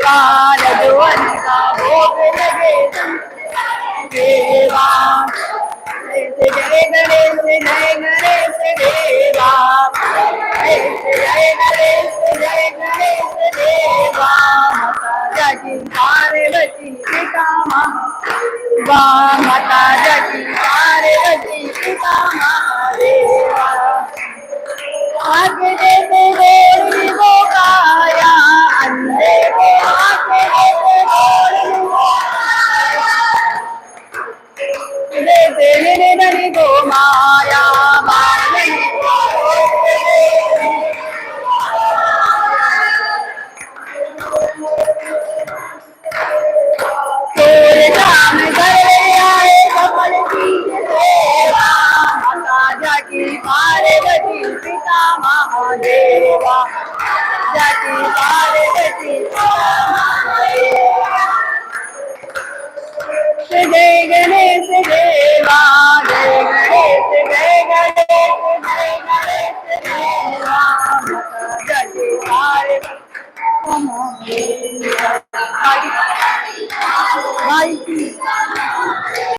पार zone का भोग लगे देवा। जय गणेश जय गणेश देवा, जय गणेश जय गणेश देवा। माता जगी पार्वती पिता माता जगी पार्वती पिता महादेवा। आगे देते देवी को काया, अंधे को आगे देते देवी को देते निर्धन को माया, बालन तोरे काम कर आए कमल की सेवा। माता जगी पार्वती पिता महादेवा, जगी पार्वती पिता महादेवा। जय गणेश देवा, जय गणेश जय गणेश जय गणेश देवा। माता जगी पार्वती महादेवा।